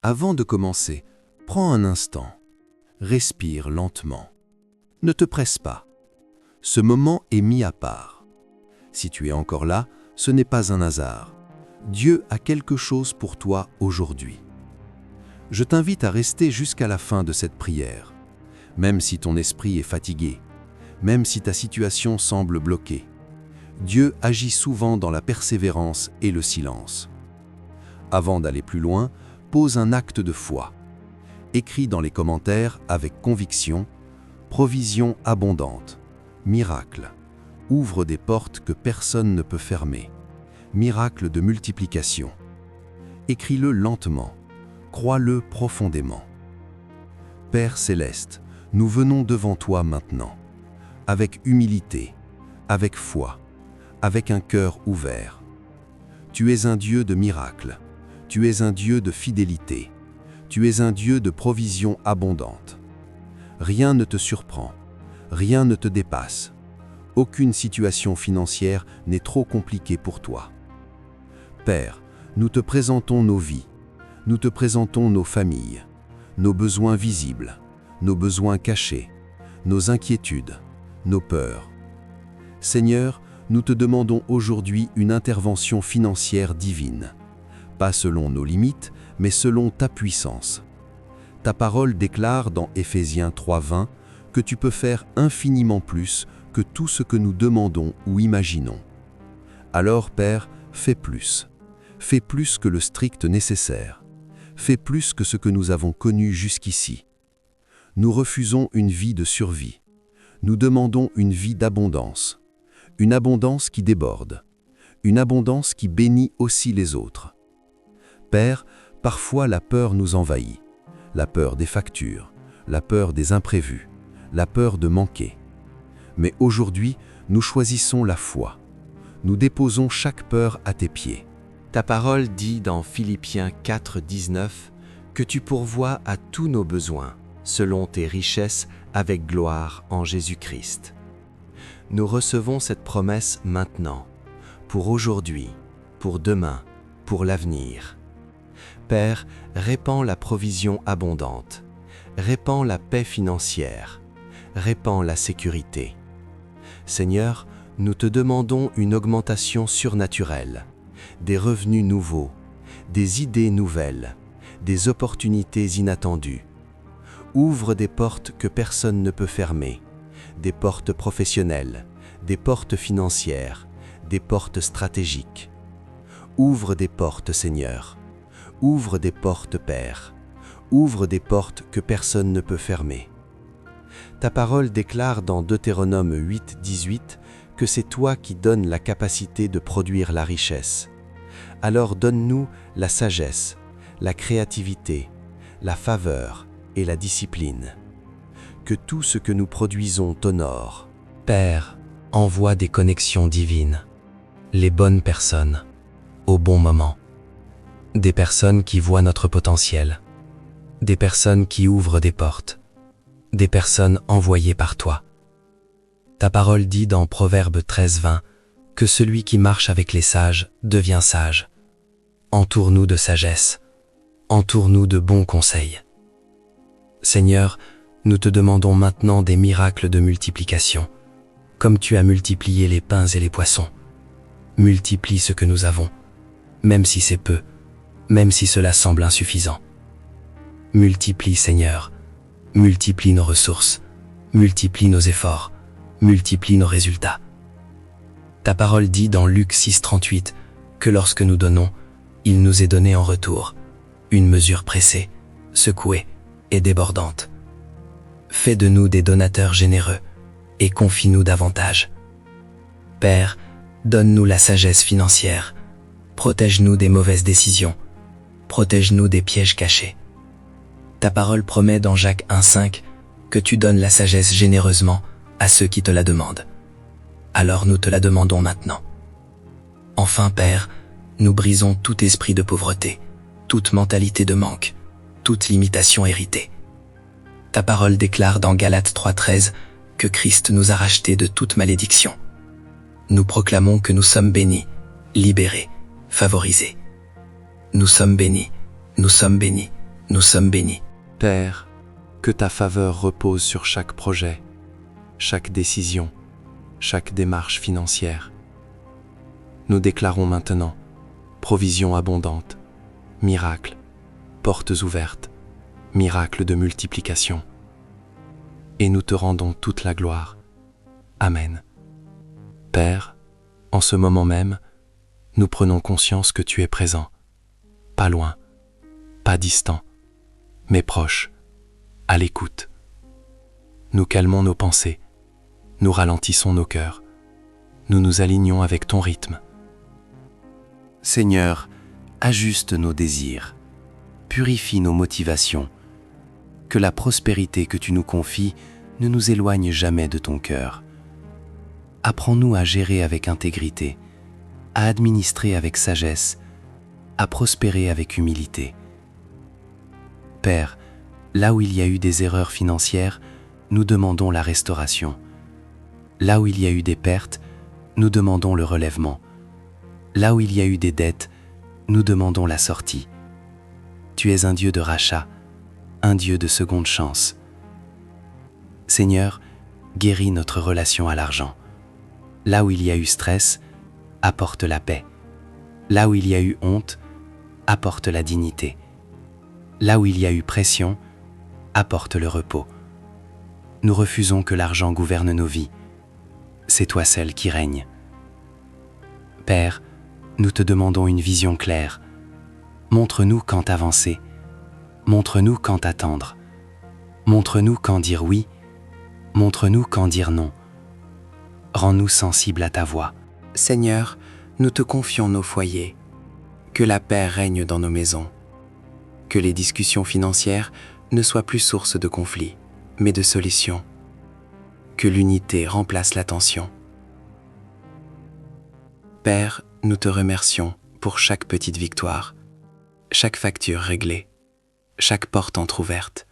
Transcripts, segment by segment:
Avant de commencer, prends un instant. Respire lentement. Ne te presse pas. Ce moment est mis à part. Si tu es encore là, ce n'est pas un hasard. Dieu a quelque chose pour toi aujourd'hui. Je t'invite à rester jusqu'à la fin de cette prière, même si ton esprit est fatigué, même si ta situation semble bloquée. Dieu agit souvent dans la persévérance et le silence. Avant d'aller plus loin, pose un acte de foi. Écris dans les commentaires avec conviction « Provision abondante »,« Miracle », ouvre des portes que personne ne peut fermer, « Miracle de multiplication ». Écris-le lentement, crois-le profondément. Père céleste, nous venons devant toi maintenant, avec humilité, avec foi, avec un cœur ouvert. Tu es un Dieu de miracles, tu es un Dieu de fidélité, tu es un Dieu de provision abondante. Rien ne te surprend, rien ne te dépasse. Aucune situation financière n'est trop compliquée pour toi. Père, nous te présentons nos vies, nous te présentons nos familles, nos besoins visibles, nos besoins cachés, nos inquiétudes, nos peurs. Seigneur, nous te demandons aujourd'hui une intervention financière divine, pas selon nos limites, mais selon ta puissance. Ta parole déclare dans Éphésiens 3:20 que tu peux faire infiniment plus que tout ce que nous demandons ou imaginons. Alors, Père, fais plus que le strict nécessaire, fais plus que ce que nous avons connu jusqu'ici. Nous refusons une vie de survie, nous demandons une vie d'abondance, une abondance qui déborde, une abondance qui bénit aussi les autres. Père, parfois la peur nous envahit, la peur des factures, la peur des imprévus, la peur de manquer. Mais aujourd'hui, nous choisissons la foi. Nous déposons chaque peur à tes pieds. Ta parole dit dans Philippiens 4:19 que tu pourvois à tous nos besoins, selon tes richesses avec gloire en Jésus-Christ. Nous recevons cette promesse maintenant, pour aujourd'hui, pour demain, pour l'avenir. Père, répands la provision abondante, répands la paix financière, répands la sécurité. Seigneur, nous te demandons une augmentation surnaturelle, des revenus nouveaux, des idées nouvelles, des opportunités inattendues. Ouvre des portes que personne ne peut fermer, des portes professionnelles, des portes financières, des portes stratégiques. Ouvre des portes, Seigneur. Ouvre des portes, Père. Ouvre des portes que personne ne peut fermer. Ta parole déclare dans Deutéronome 8:18 que c'est toi qui donnes la capacité de produire la richesse. Alors donne-nous la sagesse, la créativité, la faveur et la discipline. Que tout ce que nous produisons t'honore. Père, envoie des connexions divines, les bonnes personnes, au bon moment. Des personnes qui voient notre potentiel, des personnes qui ouvrent des portes, des personnes envoyées par toi. Ta parole dit dans Proverbe 13:20 que celui qui marche avec les sages devient sage. Entoure-nous de sagesse, entoure-nous de bons conseils. Seigneur, nous te demandons maintenant des miracles de multiplication, comme tu as multiplié les pains et les poissons. Multiplie ce que nous avons, même si c'est peu, même si cela semble insuffisant. Multiplie, Seigneur, multiplie nos ressources, multiplie nos efforts, multiplie nos résultats. Ta parole dit dans Luc 6:38 que lorsque nous donnons, il nous est donné en retour une mesure pressée, secouée et débordante. Fais de nous des donateurs généreux et confie-nous davantage. Père, donne-nous la sagesse financière, protège-nous des mauvaises décisions, protège-nous des pièges cachés. Ta parole promet dans Jacques 1:5 que tu donnes la sagesse généreusement à ceux qui te la demandent. Alors nous te la demandons maintenant. Enfin, Père, nous brisons tout esprit de pauvreté, toute mentalité de manque, toute limitation héritée. Ta parole déclare dans Galates 3:13 que Christ nous a rachetés de toute malédiction. Nous proclamons que nous sommes bénis, libérés, favorisés. Nous sommes bénis, Nous sommes bénis. Père, que ta faveur repose sur chaque projet, chaque décision, chaque démarche financière. Nous déclarons maintenant provision abondante, miracles, portes ouvertes, miracles de multiplication. Et nous te rendons toute la gloire. Amen. Père, en ce moment même, nous prenons conscience que tu es présent, pas loin, pas distant, mais proche, à l'écoute. Nous calmons nos pensées, nous ralentissons nos cœurs, nous nous alignons avec ton rythme. Seigneur, ajuste nos désirs, purifie nos motivations, que la prospérité que tu nous confies ne nous éloigne jamais de ton cœur. Apprends-nous à gérer avec intégrité, à administrer avec sagesse, à prospérer avec humilité. Père, là où il y a eu des erreurs financières, nous demandons la restauration. Là où il y a eu des pertes, nous demandons le relèvement. Là où il y a eu des dettes, nous demandons la sortie. Tu es un Dieu de rachat, un Dieu de seconde chance. Seigneur, guéris notre relation à l'argent. Là où il y a eu stress, apporte la paix. Là où il y a eu honte, apporte la dignité. Là où il y a eu pression, apporte le repos. Nous refusons que l'argent gouverne nos vies. C'est toi seul qui règne. Père, nous te demandons une vision claire. Montre-nous quand avancer. Montre-nous quand attendre. Montre-nous quand dire oui. Montre-nous quand dire non. Rends-nous sensibles à ta voix. Seigneur, nous te confions nos foyers. Que la paix règne dans nos maisons. Que les discussions financières ne soient plus source de conflits, mais de solutions. Que l'unité remplace la tension. Père, nous te remercions pour chaque petite victoire, chaque facture réglée, chaque porte entr'ouverte,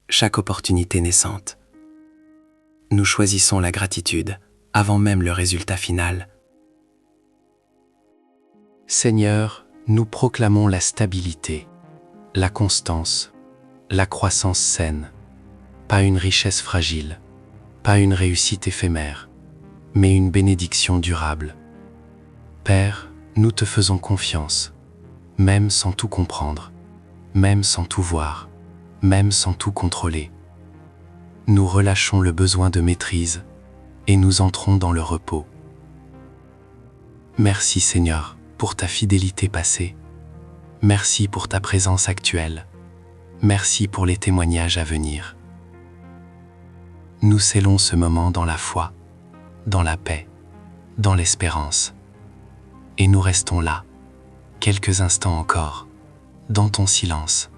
chaque opportunité naissante. Nous choisissons la gratitude avant même le résultat final. Seigneur, nous proclamons la stabilité, la constance, la croissance saine, pas une richesse fragile, pas une réussite éphémère, mais une bénédiction durable. Père, nous te faisons confiance, même sans tout comprendre, même sans tout voir, même sans tout contrôler. Nous relâchons le besoin de maîtrise et nous entrons dans le repos. Merci Seigneur pour ta fidélité passée. Merci pour ta présence actuelle. Merci pour les témoignages à venir. Nous scellons ce moment dans la foi, dans la paix, dans l'espérance. Et nous restons là, quelques instants encore, dans ton silence.